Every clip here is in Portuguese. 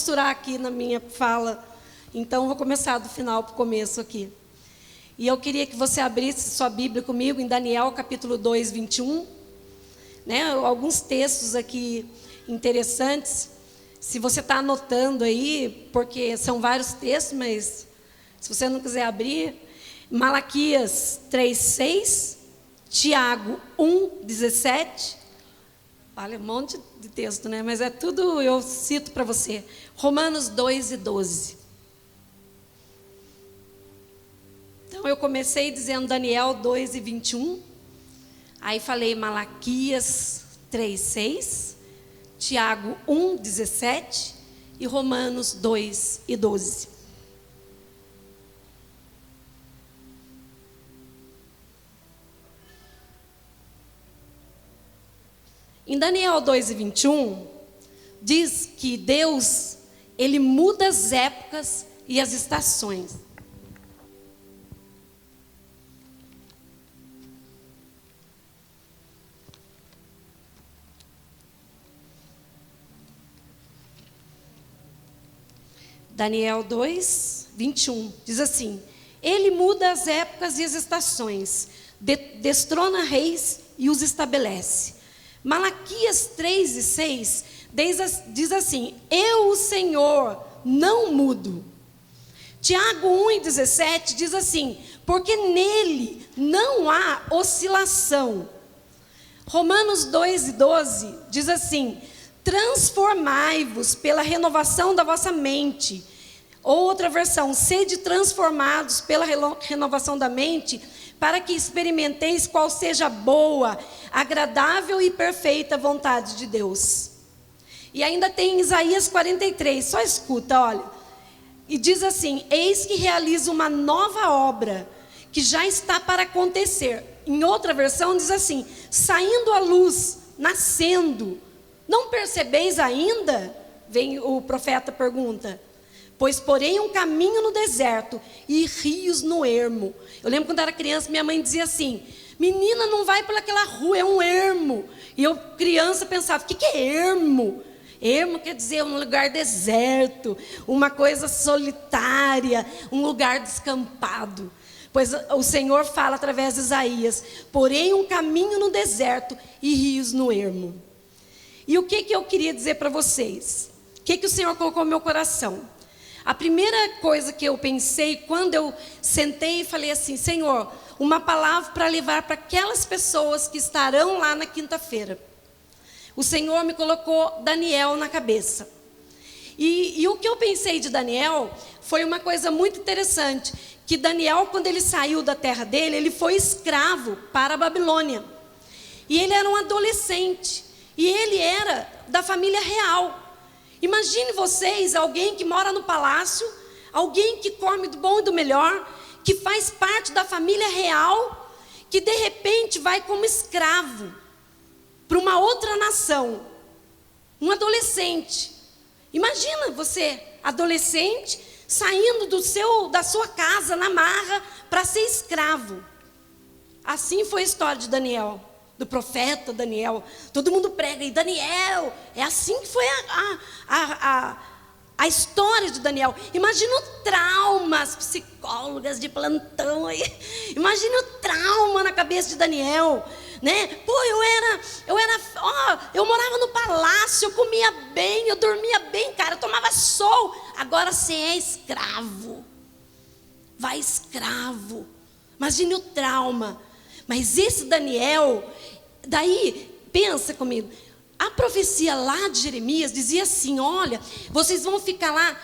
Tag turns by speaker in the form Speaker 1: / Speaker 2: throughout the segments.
Speaker 1: misturar aqui na minha fala. Então, vou começar do final para o começo aqui. E eu queria que você abrisse sua Bíblia comigo em Daniel, capítulo 2, 21. Né? Alguns textos aqui interessantes. Se você está anotando aí, porque são vários textos, mas se você não quiser abrir, Malaquias 3:6, Tiago 1:17, olha, um monte de texto, né? Mas é tudo, eu cito para você. Romanos 2:12. Então, eu comecei dizendo Daniel 2:21, aí falei Malaquias 3:6, Tiago 1:17 e Romanos 2:12. Em Daniel 2:21, diz que Deus, Ele muda as épocas e as estações. Daniel 2:21 diz assim: Ele muda as épocas e as estações, destrona reis e os estabelece. Malaquias 3:6 diz assim: Eu, o Senhor, não mudo. Tiago 1:17 diz assim: Porque nele não há oscilação. Romanos 2:12 diz assim: Transformai-vos pela renovação da vossa mente. Outra versão: sede transformados pela renovação da mente, para que experimenteis qual seja a boa, agradável e perfeita vontade de Deus. E ainda tem Isaías 43, só escuta, olha. E diz assim: Eis que realizo uma nova obra, que já está para acontecer. Em outra versão diz assim: saindo a luz, nascendo. Não percebeis ainda? Vem o profeta pergunta. Pois porém um caminho no deserto e rios no ermo. Eu lembro quando era criança, minha mãe dizia assim: menina, não vai por aquela rua, é um ermo. E eu, criança, pensava: o que é ermo? Ermo quer dizer um lugar deserto, uma coisa solitária, um lugar descampado. Pois o Senhor fala através de Isaías: porém um caminho no deserto e rios no ermo. E o que eu queria dizer para vocês? O que o Senhor colocou no meu coração? A primeira coisa que eu pensei, quando eu sentei e falei assim: Senhor, uma palavra para levar para aquelas pessoas que estarão lá na quinta-feira. O Senhor me colocou Daniel na cabeça. E o que eu pensei de Daniel foi uma coisa muito interessante. Que Daniel, quando ele saiu da terra dele, ele foi escravo para a Babilônia. E ele era um adolescente. E ele era da família real. Imagine vocês, alguém que mora no palácio, alguém que come do bom e do melhor, que faz parte da família real, que de repente vai como escravo para uma outra nação. Um adolescente. Imagina você, adolescente, saindo da sua casa na marra para ser escravo. Assim foi a história de Daniel, do profeta Daniel. Todo mundo prega, e Daniel, é assim que foi a história de Daniel. Imagina o trauma, as psicólogas de plantão aí. Imagina o trauma na cabeça de Daniel, né? Pô, eu morava no palácio, eu comia bem, eu dormia bem, cara, eu tomava sol. Agora você é escravo. Vai escravo. Imagine o trauma. Mas esse Daniel, daí, pensa comigo, a profecia lá de Jeremias dizia assim: olha, vocês vão ficar lá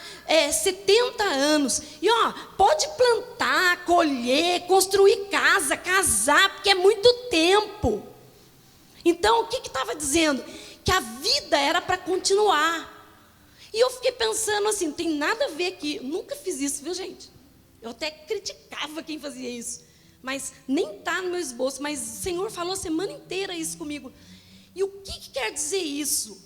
Speaker 1: 70 anos, e pode plantar, colher, construir casa, casar, porque é muito tempo. Então, o que estava dizendo? Que a vida era para continuar. E eu fiquei pensando assim, não tem nada a ver aqui, eu nunca fiz isso, viu, gente? Eu até criticava quem fazia isso. Mas nem está no meu esboço, mas o Senhor falou a semana inteira isso comigo. E o que quer dizer isso?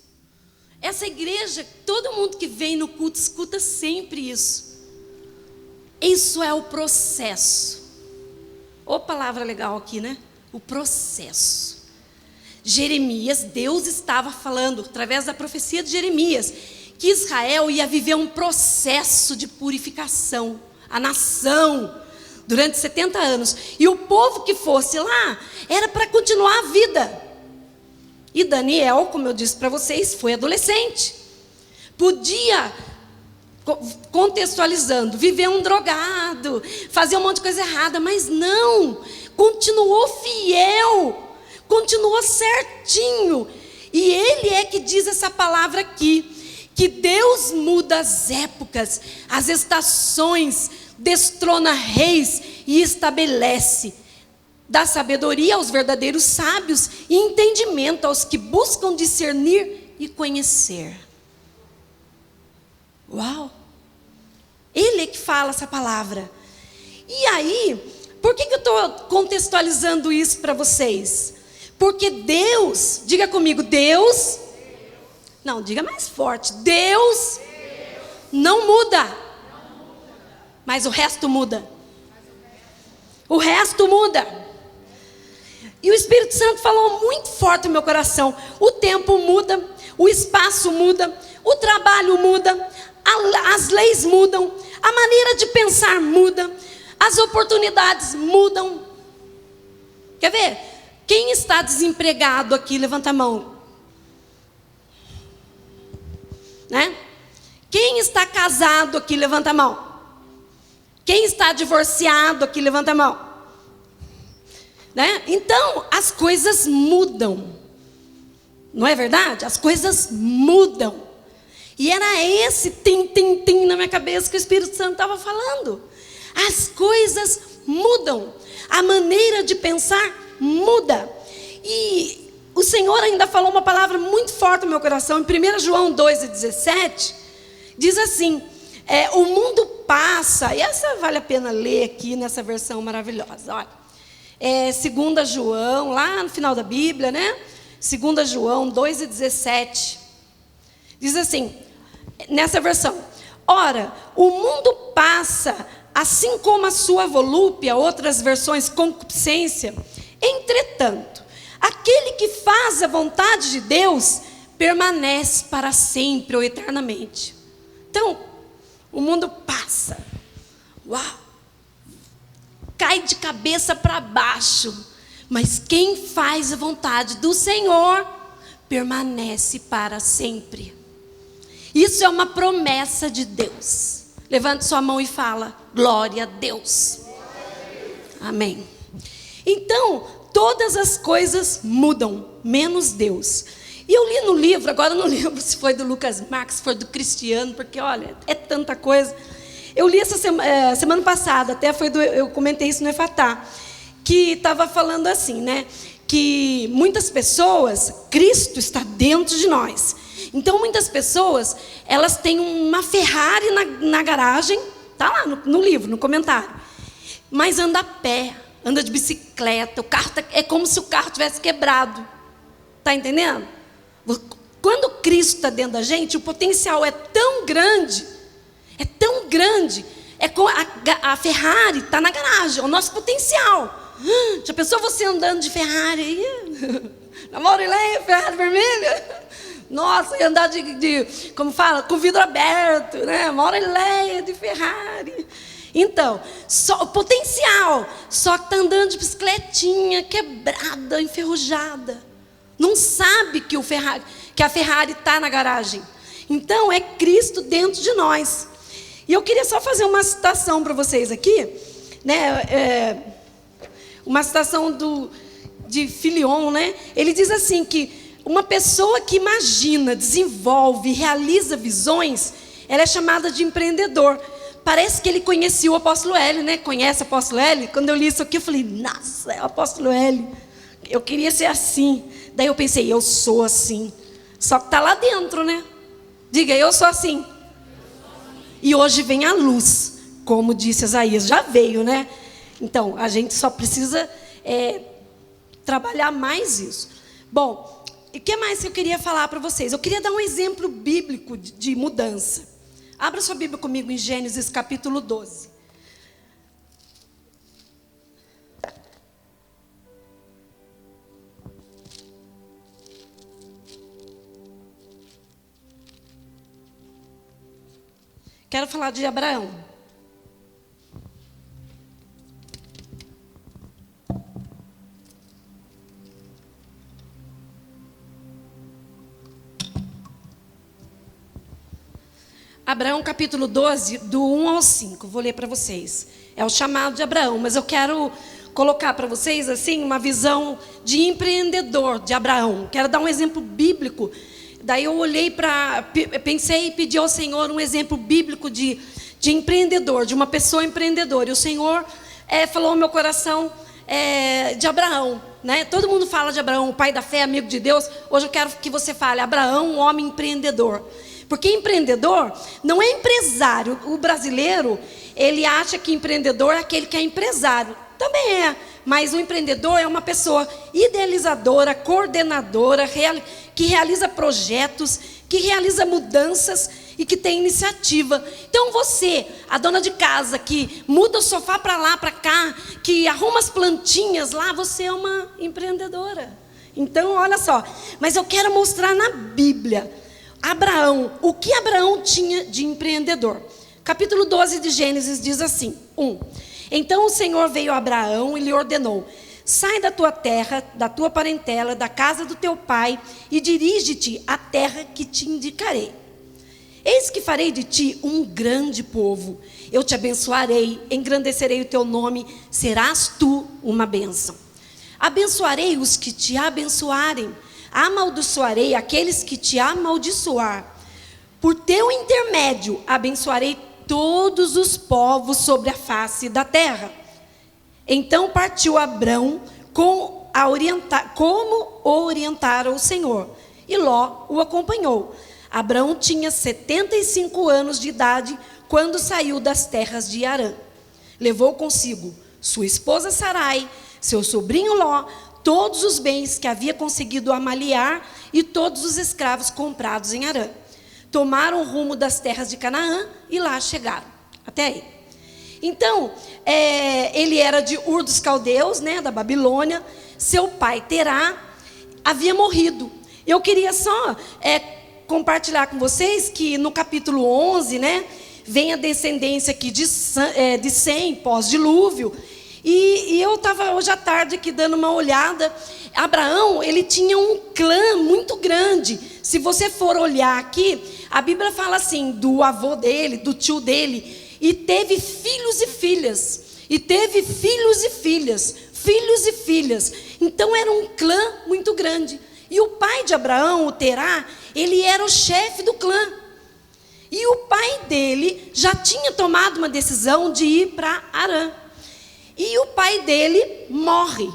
Speaker 1: Essa igreja, todo mundo que vem no culto escuta sempre isso. Isso é o processo. Ô, palavra legal aqui, né? O processo. Jeremias, Deus estava falando, através da profecia de Jeremias, que Israel ia viver um processo de purificação, a nação, durante 70 anos. E o povo que fosse lá era para continuar a vida. E Daniel, como eu disse para vocês, foi adolescente. Podia, contextualizando, viver um drogado, fazer um monte de coisa errada, mas não, continuou fiel, continuou certinho. E ele é que diz essa palavra aqui, que Deus muda as épocas, as estações, destrona reis e estabelece, dá sabedoria aos verdadeiros sábios e entendimento aos que buscam discernir e conhecer. Uau! Ele é que fala essa palavra. E aí, por que eu estou contextualizando isso para vocês? Porque Deus, diga comigo, Deus, não, diga mais forte, Deus não muda, mas o resto muda. O resto muda. E o Espírito Santo falou muito forte no meu coração. O tempo muda, o espaço muda, o trabalho muda, as leis mudam, a maneira de pensar muda, as oportunidades mudam. Quer ver? Quem está desempregado aqui, levanta a mão. Né? Quem está casado aqui, levanta a mão. Quem está divorciado aqui, levanta a mão. Né? Então, as coisas mudam. Não é verdade? As coisas mudam. E era esse tim na minha cabeça que o Espírito Santo estava falando. As coisas mudam. A maneira de pensar muda. E o Senhor ainda falou uma palavra muito forte no meu coração. Em 1 João 2,17, diz assim, o mundo passa, e essa vale a pena ler aqui nessa versão maravilhosa, olha. 2 João, lá no final da Bíblia, né? 2 João 2,17. Diz assim, nessa versão: ora, o mundo passa, assim como a sua volúpia, outras versões, concupiscência. Entretanto, aquele que faz a vontade de Deus permanece para sempre ou eternamente. Então, o mundo passa. Uau! Cai de cabeça para baixo, mas quem faz a vontade do Senhor permanece para sempre. Isso é uma promessa de Deus. Levante sua mão e fala: glória a Deus. Amém. Então, todas as coisas mudam, menos Deus. E eu li no livro, agora não lembro se foi do Lucas Marques, se foi do Cristiano, porque olha, é tanta coisa. Eu li essa semana passada, até eu comentei isso no Efatá, que estava falando assim, né? Que muitas pessoas, Cristo está dentro de nós. Então, muitas pessoas, elas têm uma Ferrari na garagem, está lá no livro, no comentário, mas anda a pé, anda de bicicleta, o carro é como se o carro tivesse quebrado. Está entendendo? Quando Cristo está dentro da gente, o potencial é tão grande, a Ferrari está na garagem, é o nosso potencial. Já pensou você andando de Ferrari aí? Na Maurileia, Ferrari vermelha? Nossa, ia andar como fala, com vidro aberto, né? Maurileia de Ferrari. Então, só o potencial, só que está andando de bicicletinha, quebrada, enferrujada. Não sabe que a Ferrari está na garagem. Então, é Cristo dentro de nós. E eu queria só fazer uma citação para vocês aqui, né? Uma citação de Filion, né? Ele diz assim que uma pessoa que imagina, desenvolve, realiza visões, ela é chamada de empreendedor. Parece que ele conhecia o apóstolo Hélio, né? Conhece o apóstolo Hélio? Quando eu li isso aqui, eu falei, nossa, é o apóstolo Hélio. Eu queria ser assim. Daí eu pensei, eu sou assim. Só que está lá dentro, né? Diga, eu sou assim. E hoje vem a luz, como disse Isaías, já veio, né? Então, a gente só precisa trabalhar mais isso. Bom, o que mais que eu queria falar para vocês? Eu queria dar um exemplo bíblico de mudança. Abra sua Bíblia comigo em Gênesis capítulo 12. quero falar de Abraão. Abraão, capítulo 12, do 1 ao 5. Vou ler para vocês. É o chamado de Abraão, mas eu quero colocar para vocês assim uma visão de empreendedor de Abraão. Quero dar um exemplo bíblico. Daí eu pensei e pedi ao Senhor um exemplo bíblico de empreendedor, de uma pessoa empreendedora. E o Senhor falou ao meu coração de Abraão, né? Todo mundo fala de Abraão, o pai da fé, amigo de Deus. Hoje eu quero que você fale Abraão, um homem empreendedor. Porque empreendedor não é empresário. O brasileiro, ele acha que empreendedor é aquele que é empresário. Também é, mas o empreendedor é uma pessoa idealizadora, coordenadora, que realiza projetos, que realiza mudanças e que tem iniciativa. Então você, a dona de casa, que muda o sofá para lá, para cá, que arruma as plantinhas lá, você é uma empreendedora. Então, olha só, mas eu quero mostrar na Bíblia, Abraão, o que Abraão tinha de empreendedor. Capítulo 12 de Gênesis diz assim, 1. Então o Senhor veio a Abraão e lhe ordenou: sai da tua terra, da tua parentela, da casa do teu pai, e dirige-te à terra que te indicarei. Eis que farei de ti um grande povo. Eu te abençoarei, engrandecerei o teu nome, serás tu uma bênção. Abençoarei os que te abençoarem, amaldiçoarei aqueles que te amaldiçoar. Por teu intermédio, abençoarei todos os povos sobre a face da terra. Então partiu Abrão como orientara o Senhor, e Ló o acompanhou. Abrão tinha 75 anos de idade quando saiu das terras de Harã. Levou consigo sua esposa Sarai, seu sobrinho Ló, todos os bens que havia conseguido amaliar e todos os escravos comprados em Harã. Tomaram o rumo das terras de Canaã e lá chegaram. Até aí. Então, ele era de Ur dos Caldeus, né, da Babilônia. Seu pai, Terá, havia morrido. Eu queria só compartilhar com vocês que no capítulo 11, né, vem a descendência aqui de Sem, pós-dilúvio. E eu estava hoje à tarde aqui dando uma olhada. Abraão, ele tinha um clã muito grande. Se você for olhar aqui, a Bíblia fala assim, do avô dele, do tio dele, e teve filhos e filhas, e teve filhos e filhas, filhos e filhas. Então era um clã muito grande. E o pai de Abraão, o Terá, ele era o chefe do clã. E o pai dele já tinha tomado uma decisão de ir para Harã. E o pai dele morre.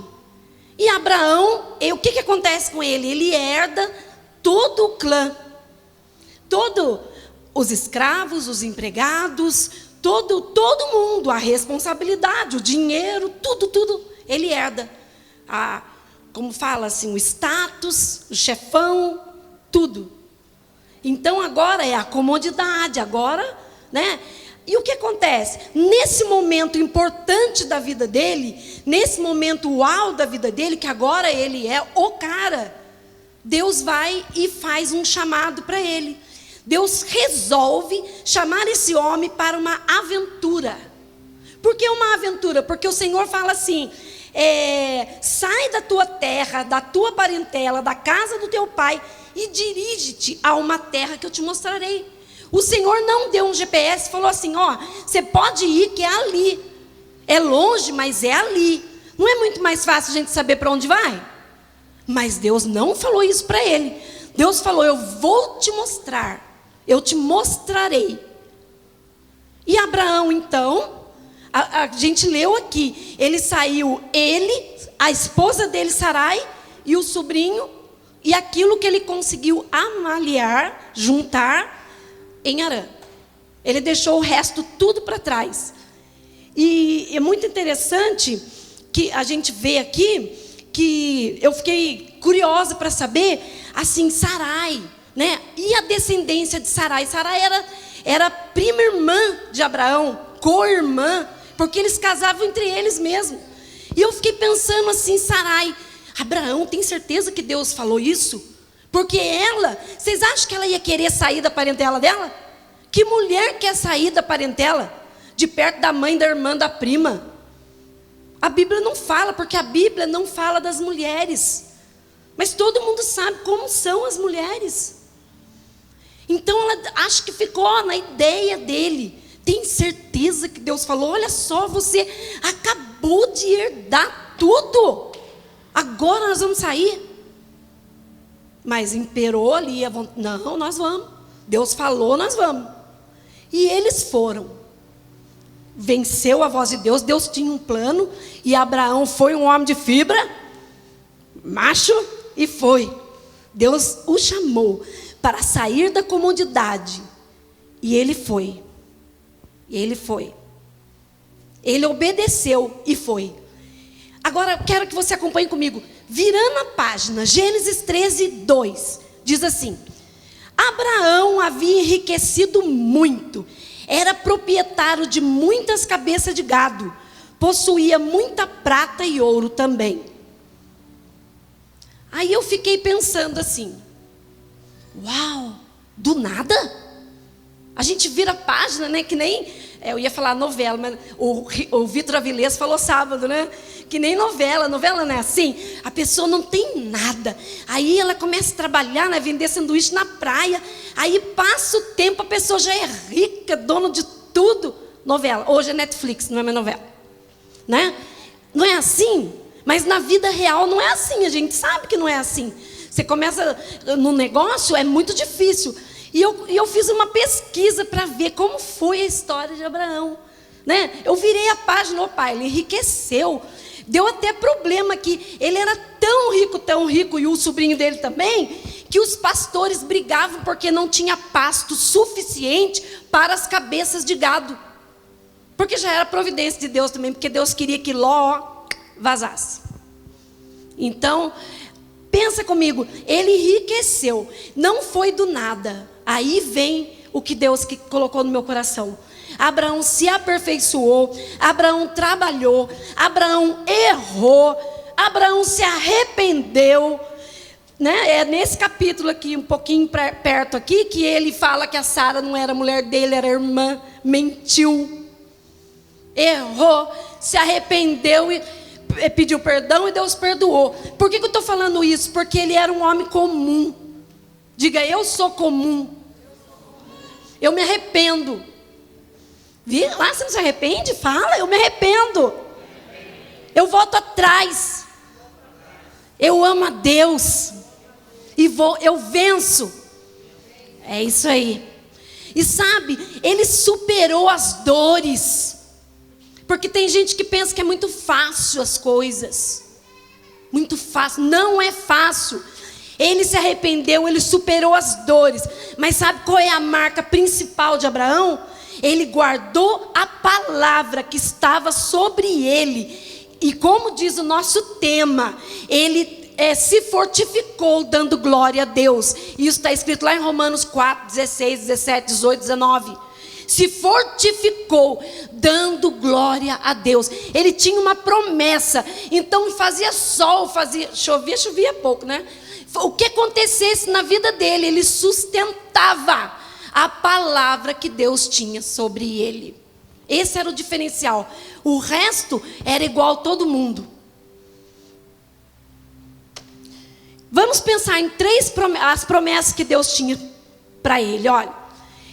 Speaker 1: E Abraão, o que acontece com ele? Ele herda todo o clã. Todos os escravos, os empregados, todo mundo, a responsabilidade, o dinheiro, tudo, ele herda. Como fala assim, o status, o chefão, tudo. Então agora é a comodidade, agora, né? E o que acontece? Nesse momento importante da vida dele, nesse momento uau da vida dele, que agora ele é o cara, Deus vai e faz um chamado para ele. Deus resolve chamar esse homem para uma aventura. Por que uma aventura? Porque o Senhor fala assim, sai da tua terra, da tua parentela, da casa do teu pai, e dirige-te a uma terra que eu te mostrarei. O Senhor não deu um GPS, falou assim, você pode ir que é ali. É longe, mas é ali. Não é muito mais fácil a gente saber para onde vai? Mas Deus não falou isso para ele. Deus falou, eu vou te mostrar. Eu te mostrarei. E Abraão, então, a gente leu aqui, ele saiu, a esposa dele, Sarai, e o sobrinho, e aquilo que ele conseguiu amaliar, juntar, em Harã. Ele deixou o resto tudo para trás. E é muito interessante que a gente vê aqui, que eu fiquei curiosa para saber, assim, Sarai, né? E a descendência de Sarai? Sarai era prima irmã de Abraão, co-irmã, porque eles casavam entre eles mesmos. E eu fiquei pensando assim, Sarai, Abraão, tem certeza que Deus falou isso? Porque vocês acham que ela ia querer sair da parentela dela? Que mulher quer sair da parentela, de perto da mãe, da irmã, da prima? A Bíblia não fala, porque a Bíblia não fala das mulheres. Mas todo mundo sabe como são as mulheres. Então ela acho que ficou na ideia dele. Tem certeza que Deus falou: olha só, você acabou de herdar tudo, agora nós vamos sair? Mas imperou ali a vontade. Não, nós vamos. Deus falou, nós vamos. E eles foram. Venceu a voz de Deus. Deus tinha um plano. E Abraão foi um homem de fibra, macho, e foi. Deus o chamou para sair da comodidade. E ele foi. E ele foi. Ele obedeceu e foi. Agora eu quero que você acompanhe comigo. Virando a página, Gênesis 13, 2. Diz assim: Abraão havia enriquecido muito. Era proprietário de muitas cabeças de gado. Possuía muita prata e ouro também. Aí eu fiquei pensando assim: uau, do nada? A gente vira a página, né? Que nem, eu ia falar novela, mas o Vitor Avilés falou sábado, né? Que nem novela não é assim? A pessoa não tem nada. Aí ela começa a trabalhar, né? Vender sanduíche na praia. Aí passa o tempo, a pessoa já é rica, dona de tudo. Novela, hoje é Netflix, não é mais novela, né? Não é assim? Mas na vida real não é assim, a gente sabe que não é assim. Você começa no negócio, é muito difícil. E eu fiz uma pesquisa para ver como foi a história de Abraão, né? Eu virei a página, opa, ele enriqueceu. Deu até problema que ele era tão rico, e o sobrinho dele também, que os pastores brigavam porque não tinha pasto suficiente para as cabeças de gado. Porque já era providência de Deus também, porque Deus queria que Ló vazasse. Então, pensa comigo, ele enriqueceu, não foi do nada. Aí vem o que Deus colocou no meu coração. Abraão se aperfeiçoou, Abraão trabalhou, Abraão errou, Abraão se arrependeu, né? É nesse capítulo aqui, um pouquinho perto aqui, que ele fala que a Sara não era mulher dele, era irmã, mentiu, errou, se arrependeu e pediu perdão e Deus perdoou. Por que eu estou falando isso? Porque ele era um homem comum. Diga, eu sou comum. Eu me arrependo. Viu? Lá você não se arrepende? Fala, eu me arrependo. Eu volto atrás. Eu amo a Deus. E eu venço. É isso aí. E sabe, ele superou as dores. Porque tem gente que pensa que é muito fácil as coisas. Muito fácil. Não é fácil. Ele se arrependeu, ele superou as dores. Mas sabe qual é a marca principal de Abraão? Ele guardou a palavra que estava sobre ele. E como diz o nosso tema, ele se fortificou dando glória a Deus. Isso está escrito lá em Romanos 4, 16, 17, 18, 19. Se fortificou dando glória a Deus. Ele tinha uma promessa. Então fazia sol, chovia pouco, né? O que acontecesse na vida dele, ele sustentava a palavra que Deus tinha sobre ele. Esse era o diferencial. O resto era igual a todo mundo. Vamos pensar em as promessas que Deus tinha para ele. Olha,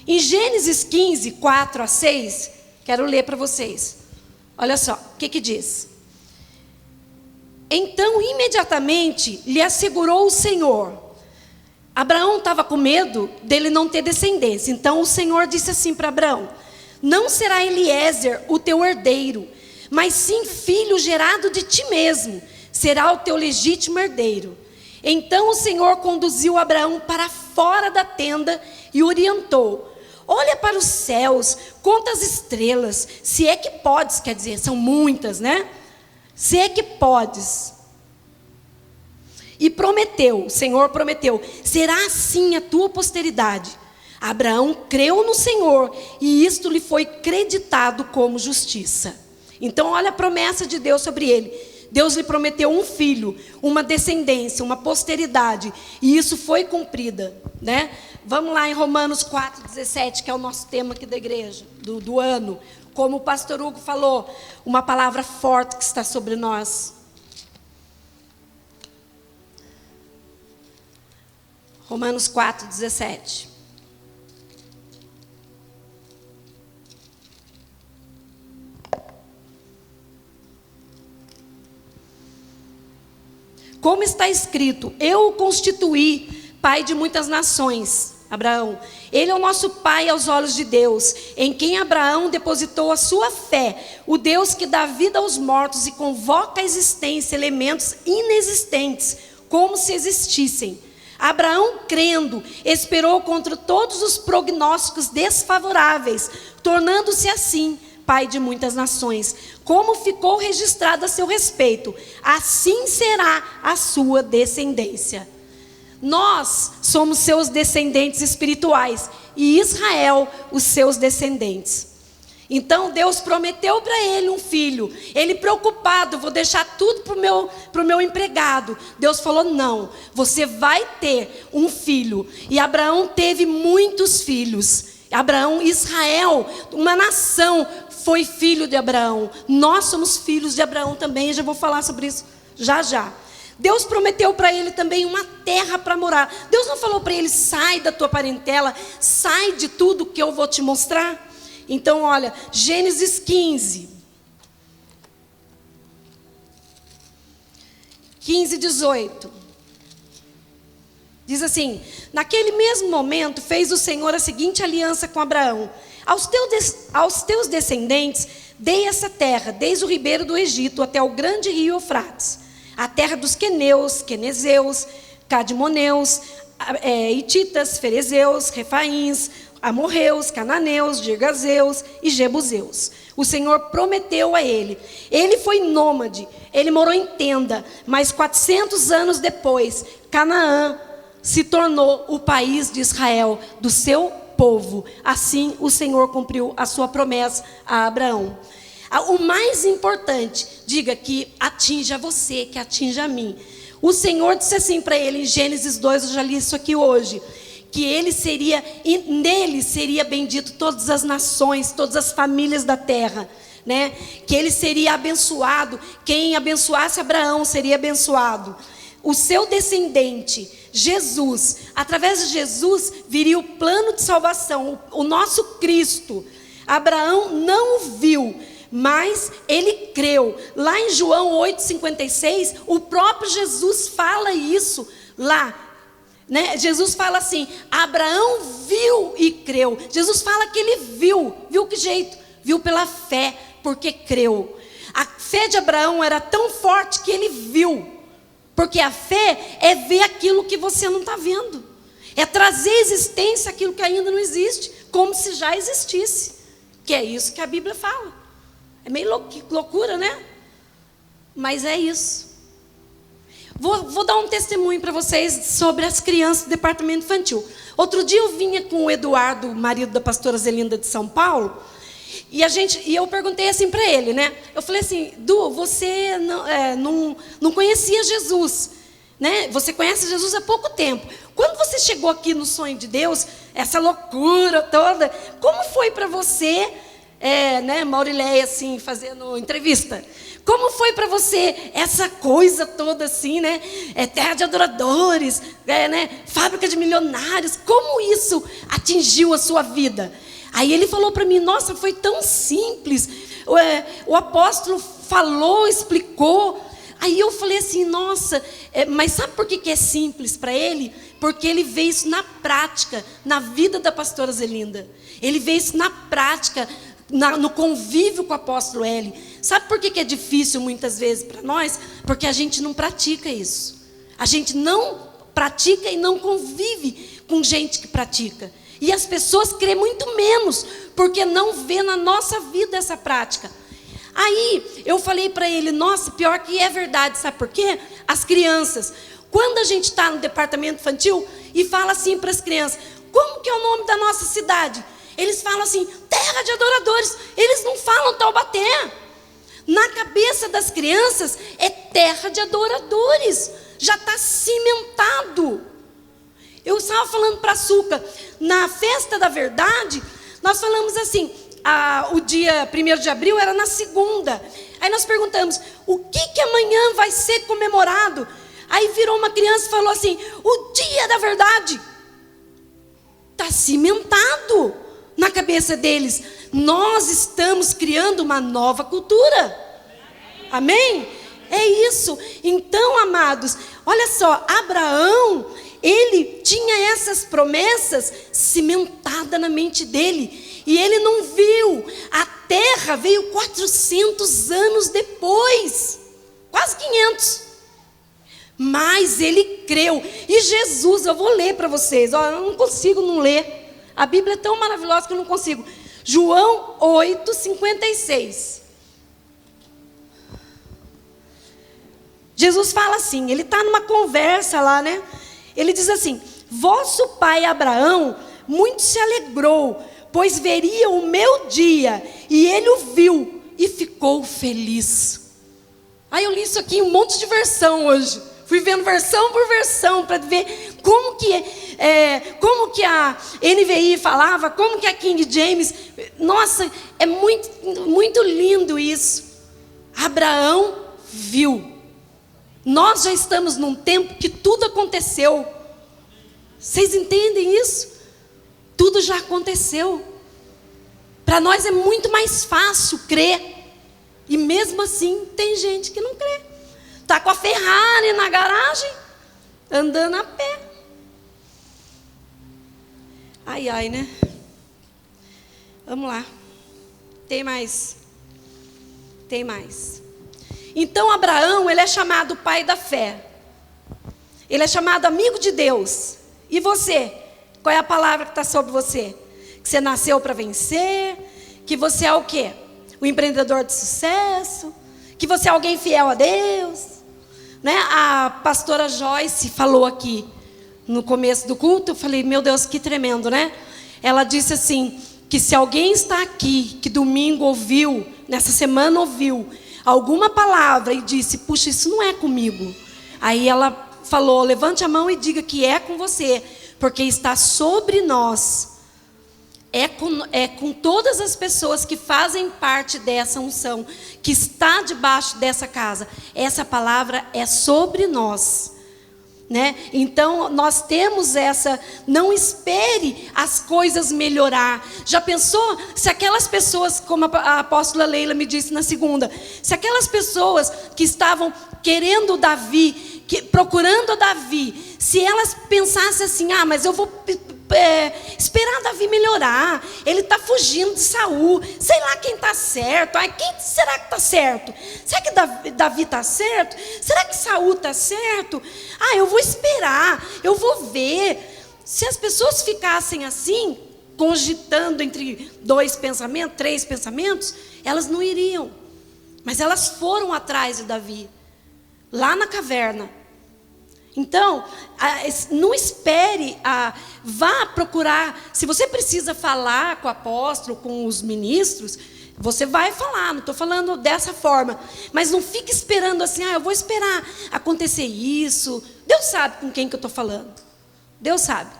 Speaker 1: em Gênesis 15, 4 a 6, quero ler para vocês. Olha só, o que diz? Então, imediatamente, lhe assegurou o Senhor. Abraão estava com medo dele não ter descendência. Então, o Senhor disse assim para Abraão: não será Eliezer o teu herdeiro, mas sim filho gerado de ti mesmo, será o teu legítimo herdeiro. Então, o Senhor conduziu Abraão para fora da tenda e orientou: olha para os céus, conta as estrelas, se é que podes, quer dizer, são muitas, né? Se é que podes. E prometeu, o Senhor prometeu: será assim a tua posteridade. Abraão creu no Senhor e isto lhe foi creditado como justiça. Então olha a promessa de Deus sobre ele: Deus lhe prometeu um filho, uma descendência, uma posteridade, e isso foi cumprida, né? Vamos lá em Romanos 4,17, que é o nosso tema aqui da igreja, do ano. Como o pastor Hugo falou, uma palavra forte que está sobre nós. Romanos 4,17. Como está escrito, eu o constituí pai de muitas nações, Abraão. Ele é o nosso pai aos olhos de Deus, em quem Abraão depositou a sua fé, o Deus que dá vida aos mortos e convoca à existência elementos inexistentes, como se existissem. Abraão, crendo, esperou contra todos os prognósticos desfavoráveis, tornando-se assim pai de muitas nações. Como ficou registrado a seu respeito, assim será a sua descendência. Nós somos seus descendentes espirituais e Israel os seus descendentes. Então Deus prometeu para ele um filho. Ele preocupado, vou deixar tudo para o meu empregado. Deus falou, não, você vai ter um filho. E Abraão teve muitos filhos. Abraão, Israel, uma nação, foi filho de Abraão. Nós somos filhos de Abraão também. Eu já vou falar sobre isso já. Deus prometeu para ele também uma terra para morar. Deus não falou para ele, sai da tua parentela, sai de tudo que eu vou te mostrar. Então olha, Gênesis 15, 18. Diz assim, naquele mesmo momento fez o Senhor a seguinte aliança com Abraão. Aos teus descendentes dei essa terra, desde o ribeiro do Egito até o grande rio Eufrates, a terra dos queneus, quenezeus, cadmoneus, hititas, ferezeus, refaíns, amorreus, cananeus, girgazeus e jebuseus. O Senhor prometeu a ele. Ele foi nômade, ele morou em tenda, mas 400 anos depois, Canaã se tornou o país de Israel, do seu povo. Assim o Senhor cumpriu a sua promessa a Abraão. O mais importante, diga que atinja você, que atinja a mim. O Senhor disse assim para ele em Gênesis 2, eu já li isso aqui hoje, que ele seria, e nele seria bendito todas as nações, todas as famílias da terra, né? Que ele seria abençoado, quem abençoasse Abraão seria abençoado. O seu descendente, Jesus, através de Jesus viria o plano de salvação, o nosso Cristo. Abraão não o viu, mas ele creu. Lá em João 8,56, o próprio Jesus fala isso lá, né? Jesus fala assim, Abraão viu e creu. Jesus fala que ele viu que jeito? Viu pela fé, porque creu. A fé de Abraão era tão forte que ele viu, porque a fé é ver aquilo que você não está vendo, é trazer à existência aquilo que ainda não existe, como se já existisse, que é isso que a Bíblia fala. É meio loucura, né? Mas é isso. Vou dar um testemunho para vocês sobre as crianças do departamento infantil. Outro dia eu vinha com o Eduardo, o marido da pastora Zelinda de São Paulo, e eu perguntei assim para ele, né? Eu falei assim, Du, você não conhecia Jesus, né? Você conhece Jesus há pouco tempo. Quando você chegou aqui no sonho de Deus, essa loucura toda, como foi para você, né, Maurileia, assim, fazendo entrevista? Como foi para você essa coisa toda assim, né? Terra de adoradores, né? Fábrica de milionários. Como isso atingiu a sua vida? Aí ele falou para mim, nossa, foi tão simples. O apóstolo falou, explicou. Aí eu falei assim, nossa, mas sabe por que é simples para ele? Porque ele vê isso na prática, na vida da pastora Zelinda. Ele vê isso na prática, no convívio com o apóstolo L. Sabe por que é difícil muitas vezes para nós? Porque a gente não pratica isso. A gente não pratica e não convive com gente que pratica. E as pessoas creem muito menos, porque não vê na nossa vida essa prática. Aí eu falei para ele, nossa, pior que é verdade, sabe por quê? As crianças, quando a gente está no departamento infantil e fala assim para as crianças, como que é o nome da nossa cidade? Eles falam assim, terra de adoradores. Eles não falam Taubaté. Na cabeça das crianças é terra de adoradores, já está cimentado. Eu estava falando para a Suca, na festa da verdade, nós falamos assim, o dia 1º de abril era na segunda. Aí nós perguntamos, o que amanhã vai ser comemorado? Aí virou uma criança e falou assim, o dia da verdade. Está cimentado na cabeça deles. Nós estamos criando uma nova cultura. Amém? É isso. Então, amados, olha só, Abraão, ele tinha essas promessas cimentadas na mente dele. E ele não viu. A terra veio 400 anos depois. Quase 500. Mas ele creu. E Jesus, eu vou ler para vocês. Eu não consigo não ler. A Bíblia é tão maravilhosa que eu não consigo. João 8:56. Jesus fala assim, ele está numa conversa lá, né? Ele diz assim, vosso pai Abraão muito se alegrou, pois veria o meu dia, e ele o viu, e ficou feliz. Aí eu li isso aqui em um monte de versão hoje. Fui vendo versão por versão, para ver como que a NVI falava, como que a King James. Nossa, é muito, muito lindo isso. Abraão viu. Nós já estamos num tempo que tudo aconteceu. Vocês entendem isso? Tudo já aconteceu. Para nós é muito mais fácil crer. E mesmo assim, tem gente que não crê. Está com a Ferrari na garagem, andando a pé. Ai, ai, né? Vamos lá. Tem mais. Tem mais. Então, Abraão, ele é chamado pai da fé. Ele é chamado amigo de Deus. E você? Qual é a palavra que está sobre você? Que você nasceu para vencer? Que você é o quê? O empreendedor de sucesso? Que você é alguém fiel a Deus? Né? A pastora Joyce falou aqui no começo do culto. Eu falei, meu Deus, que tremendo, né? Ela disse assim, que se alguém está aqui, que domingo ouviu, nessa semana ouviu alguma palavra e disse, puxa, isso não é comigo. Aí ela falou, levante a mão e diga que é com você, porque está sobre nós. É com todas as pessoas que fazem parte dessa unção, que está debaixo dessa casa. Essa palavra é sobre nós. Né? Então nós temos essa, não espere as coisas melhorar. Já pensou se aquelas pessoas, como a apóstola Leila me disse na segunda, se aquelas pessoas que estavam querendo Davi, procurando Davi, se elas pensassem assim, mas eu vou esperar Davi melhorar, ele está fugindo de Saul, sei lá quem está certo, quem será que está certo? Será que Davi está certo? Será que Saul está certo? Eu vou esperar, eu vou ver. Se as pessoas ficassem assim, cogitando entre 2 pensamentos, 3 pensamentos, elas não iriam, mas elas foram atrás de Davi, lá na caverna. Então, não espere, vá procurar. Se você precisa falar com o apóstolo, com os ministros, você vai falar, não estou falando dessa forma. Mas não fique esperando assim, eu vou esperar acontecer isso. Deus sabe com quem que eu estou falando. Deus sabe.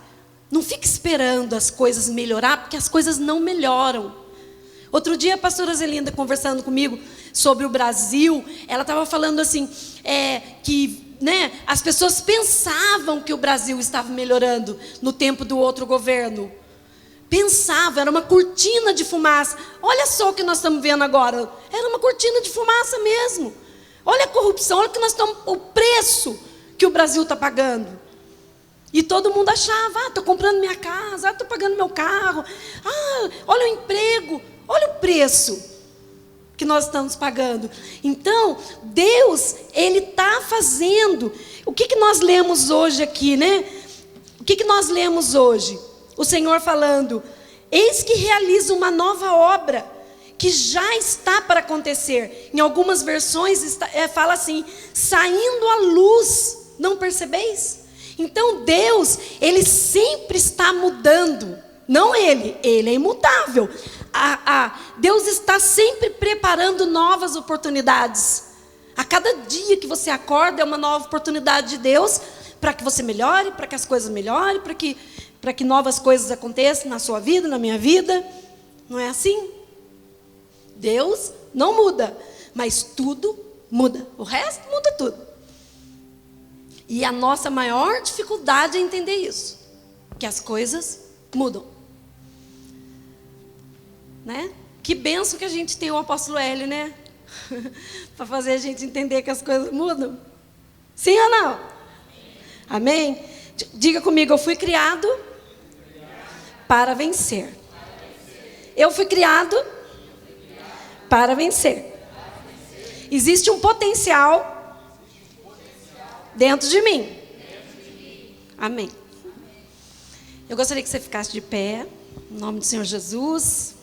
Speaker 1: Não fique esperando as coisas melhorar, porque as coisas não melhoram. Outro dia a pastora Zelinda conversando comigo sobre o Brasil, ela estava falando assim, que as pessoas pensavam que o Brasil estava melhorando no tempo do outro governo. Pensavam, era uma cortina de fumaça. Olha só o que nós estamos vendo agora. Era uma cortina de fumaça mesmo. Olha a corrupção, olha o preço que o Brasil está pagando. E todo mundo achava, estou comprando minha casa, estou pagando meu carro. Olha o emprego, olha o preço que nós estamos pagando. Então, Deus, Ele está fazendo. O que nós lemos hoje aqui, né? O que nós lemos hoje? O Senhor falando, eis que realiza uma nova obra, que já está para acontecer. Em algumas versões fala assim, saindo à luz, não percebeis? Então Deus, Ele sempre está mudando. Não Ele é imutável. Deus está sempre preparando novas oportunidades. A cada dia que você acorda é uma nova oportunidade de Deus para que você melhore, para que as coisas melhorem, para que novas coisas aconteçam na sua vida, na minha vida. Não é assim? Deus não muda, mas tudo muda. O resto muda tudo. E a nossa maior dificuldade é entender isso, que as coisas mudam. Né? Que bênção que a gente tem o apóstolo Hélio, né? Para fazer a gente entender que as coisas mudam. Sim ou não? Amém? Diga comigo, eu fui criado para vencer. Eu fui criado para vencer. Existe um potencial dentro de mim. Amém. Eu gostaria que você ficasse de pé, em nome do Senhor Jesus.